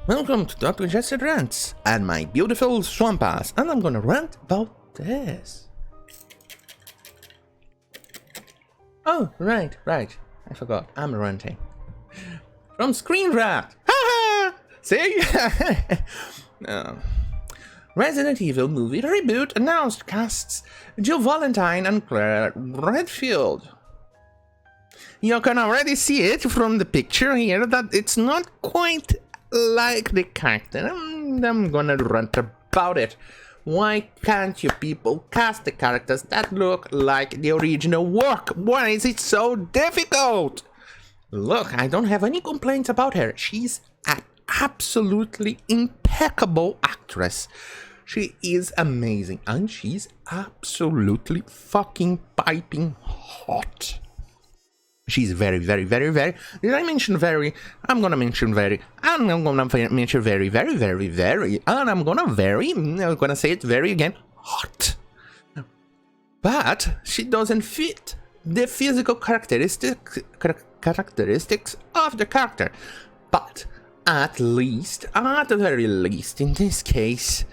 Welcome to Dr. Jester Rants and my beautiful swamp ass, and I'm gonna rant about this. Oh, right, I forgot, I'm ranting. From Screen Rat! Haha! See? Resident Evil movie Reboot announced casts Valentine and Claire Redfield. You can already see it from the picture here that it's not quite like the character. I'm gonna rant about it. Why can't you people cast the characters that look like the original work? Why is it so difficult? Look, I don't have any complaints about her. She's an absolutely impeccable actress. She is amazing and she's absolutely fucking piping hot. She's very. Did I mention very? I'm gonna mention very. And I'm gonna mention very. And I'm gonna say it very again. Hot. But she doesn't fit the physical characteristics of the character. But at the very least, in this case,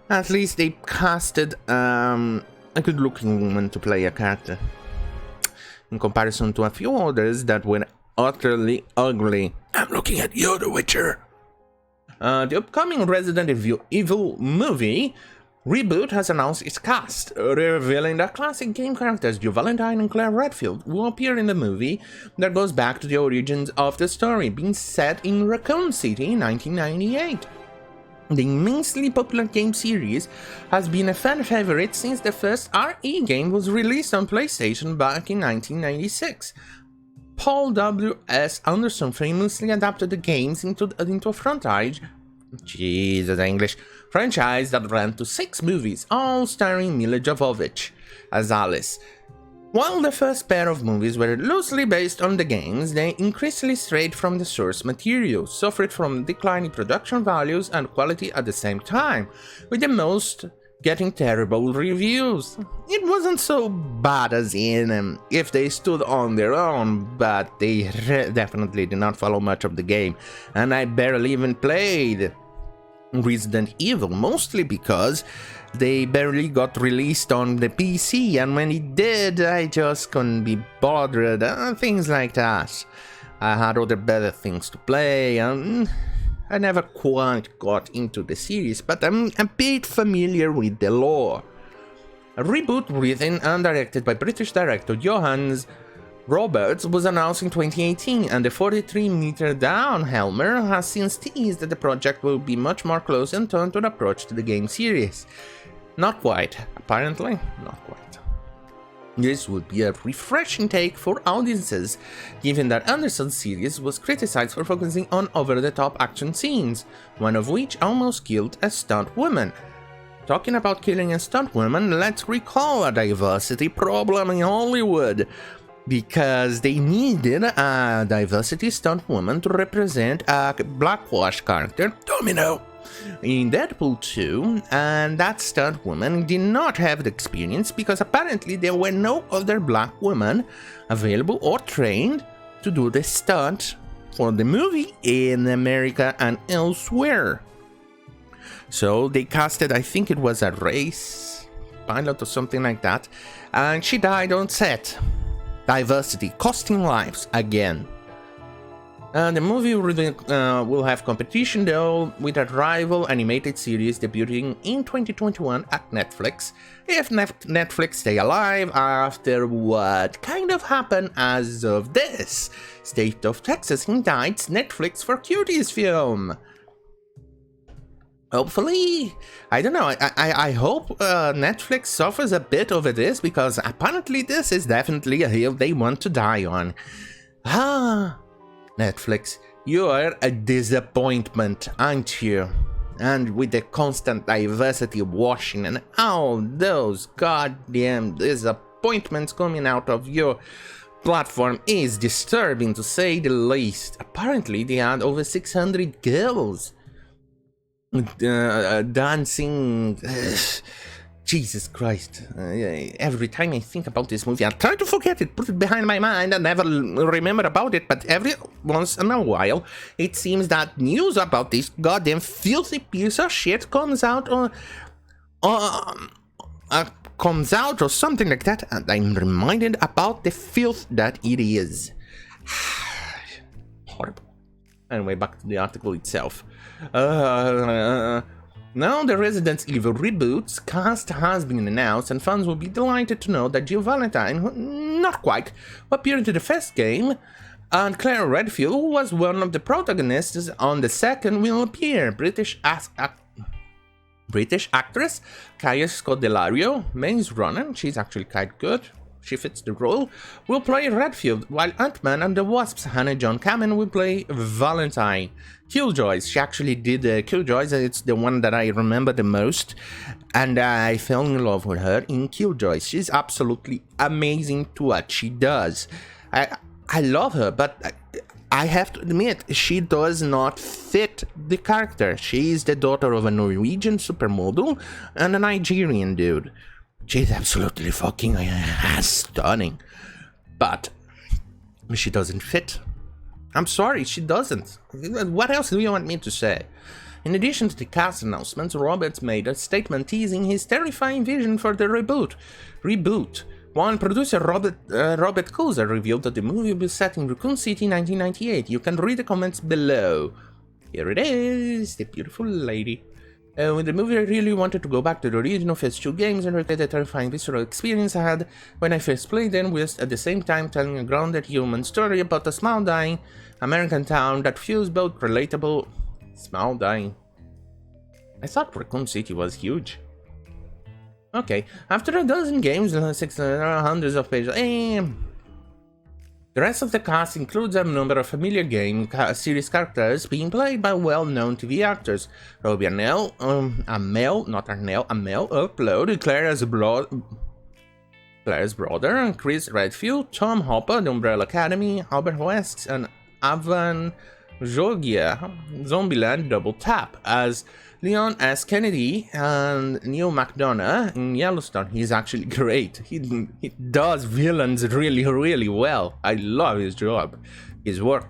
at least they casted a good-looking woman to play a character, in comparison to a few others that were utterly ugly. I'm looking at you, The Witcher. The upcoming Resident Evil movie Reboot has announced its cast, revealing that classic game characters Valentine and Claire Redfield will appear in the movie that goes back to the origins of the story, being set in Raccoon City in 1998. The immensely popular game series has been a fan favorite since the first RE game was released on PlayStation back in 1996. Paul W.S. Anderson famously adapted the games into a franchise that ran to 6 movies, all starring Mila Jovovich as Alice. While the first pair of movies were loosely based on the games, they increasingly strayed from the source material, suffered from declining production values and quality at the same time, with the most getting terrible reviews. It wasn't so bad as in if they stood on their own, but they definitely did not follow much of the game, and I barely even played Resident Evil, mostly because they barely got released on the PC, and when it did, I just couldn't be bothered, things like that. I had other better things to play, and I never quite got into the series, but I'm a bit familiar with the lore. A Reboot, written and directed by British director Johannes Roberts, was announced in 2018, and the 43-meter down Helmer has since teased that the project will be much more close in turn to an approach to the game series. Not quite, apparently, not quite. This would be a refreshing take for audiences, given that Anderson's series was criticized for focusing on over-the-top action scenes, one of which almost killed a stunt woman. Talking about killing a stunt woman, let's recall a diversity problem in Hollywood, because they needed a diversity stunt woman to represent a blackwash character, Domino, in Deadpool 2, and that stunt woman did not have the experience because apparently there were no other black women available or trained to do the stunt for the movie in America and elsewhere. So they casted, I think it was a race pilot or something like that, and she died on set. Diversity, costing lives again. The movie will have competition though, with a rival animated series debuting in 2021 at Netflix, if Netflix stay alive after what kind of happened as of this. State of Texas indicts Netflix for Cuties film. Hopefully, I don't know, I hope Netflix suffers a bit over this, because apparently this is definitely a hill they want to die on. Netflix, you are a disappointment, aren't you? And with the constant diversity washing and all those goddamn disappointments coming out of your platform is disturbing, to say the least. Apparently they had over 600 girls dancing Jesus Christ. Every time I think about this movie, I try to forget it, put it behind my mind, and never remember about it. But every once in a while, it seems that news about this goddamn filthy piece of shit comes out or something like that, and I'm reminded about the filth that it is. Horrible. Anyway, back to the article itself. Now the Resident Evil Reboot's cast has been announced, and fans will be delighted to know that Jill Valentine, who, not quite, who appeared in the first game, and Claire Redfield, who was one of the protagonists on the second, will appear. British actress Kaya Scodelario, Maze Runner, she's actually quite good, she fits the role, will play Redfield, while Ant-Man and the Wasp's Hannah John Kamen will play Valentine. Killjoys, she actually did Killjoys, it's the one that I remember the most, and I fell in love with her in Killjoys. She's absolutely amazing to what she does. I love her, but I have to admit, she does not fit the character. She is the daughter of a Norwegian supermodel and a Nigerian dude. She's absolutely fucking stunning, but she doesn't fit. I'm sorry, she doesn't. What else do you want me to say? In addition to the cast announcements, Roberts made a statement teasing his terrifying vision for the reboot. One producer, Robert Kuzer, revealed that the movie will be set in Raccoon City, 1998. You can read the comments below. Here it is, the beautiful lady. When the movie, I really wanted to go back to the original first two games and recreate the terrifying visceral experience I had when I first played them, with at the same time telling a grounded human story about a small-dying American town that feels both relatable. Small-dying. I thought Raccoon City was huge. Okay, after a dozen games and hundreds of pages, the rest of the cast includes a number of familiar game series characters being played by well-known TV actors. Robbie Amell, MacLeod, Claire's brother, and Chris Redfield, Tom Hopper, The Umbrella Academy, Albert Wesk, and Avan Jogia, Zombieland Double Tap, as Leon S. Kennedy and Neil McDonough in Yellowstone. He's actually great. He does villains really, really well. I love his job, his work.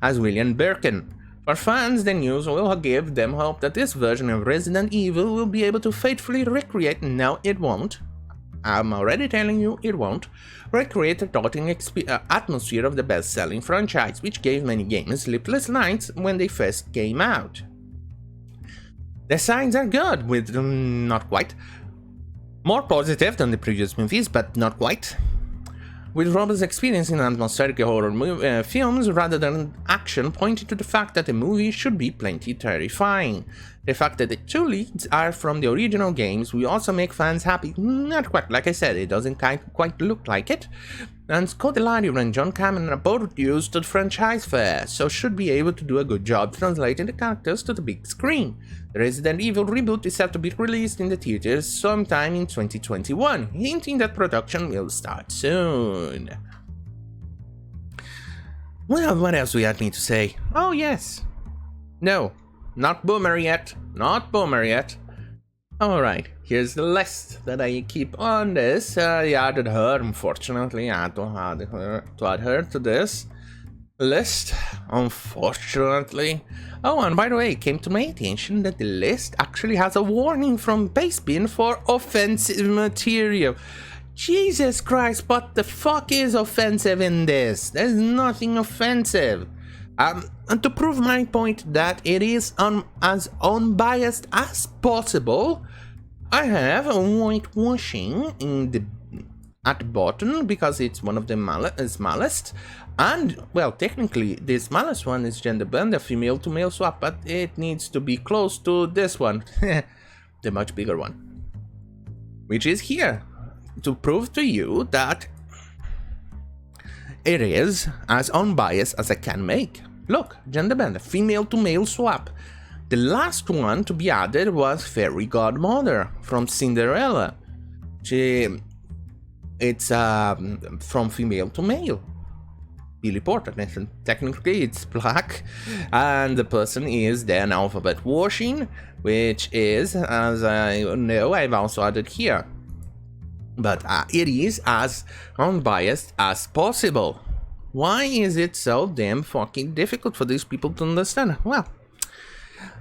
As William Birkin. For fans, the news will give them hope that this version of Resident Evil will be able to faithfully recreate, no it won't, I'm already telling you it won't, recreate the daunting atmosphere of the best-selling franchise, which gave many gamers sleepless nights when they first came out. The signs are good, with not quite. More positive than the previous movies, but not quite. With Robert's experience in atmospheric horror films rather than action, pointing to the fact that the movie should be plenty terrifying. The fact that the two leads are from the original games will also make fans happy. Not quite, like I said, it doesn't quite look like it. And Scodelario and John Kamen are both used to the franchise first, so should be able to do a good job translating the characters to the big screen. The Resident Evil Reboot is set to be released in the theaters sometime in 2021, hinting that production will start soon. Well, what else do you have me to say? Oh yes. No, not Boomer yet. Not Boomer yet. Alright, here's the list that I keep on this. I added her, unfortunately. I had to add her to this list, unfortunately. Oh, and by the way, it came to my attention that the list actually has a warning from Basebin for offensive material. Jesus Christ, what the fuck is offensive in this? There's nothing offensive. And to prove my point that it is as unbiased as possible, I have a whitewashing at the bottom because it's one of the smallest. And, well, technically, the smallest one is gender bend, a female to male swap, but it needs to be close to this one, the much bigger one, which is here, to prove to you that it is as unbiased as I can make. Look, gender bend, female to male swap. The last one to be added was Fairy Godmother from Cinderella. It's from female to male. Billy Porter. Technically it's black, and the person is then alphabet washing, which is, as I know, I've also added here. But it is as unbiased as possible. Why is it so damn fucking difficult for these people to understand? Well,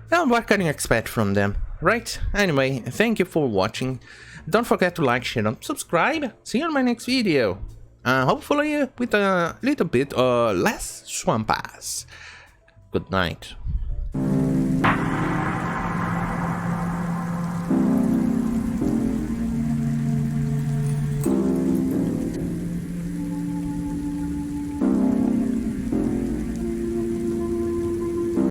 what can you expect from them, right? Anyway, thank you for watching. Don't forget to like, share, and subscribe. See you in my next video. Hopefully with a little bit less swamp ass. Good night.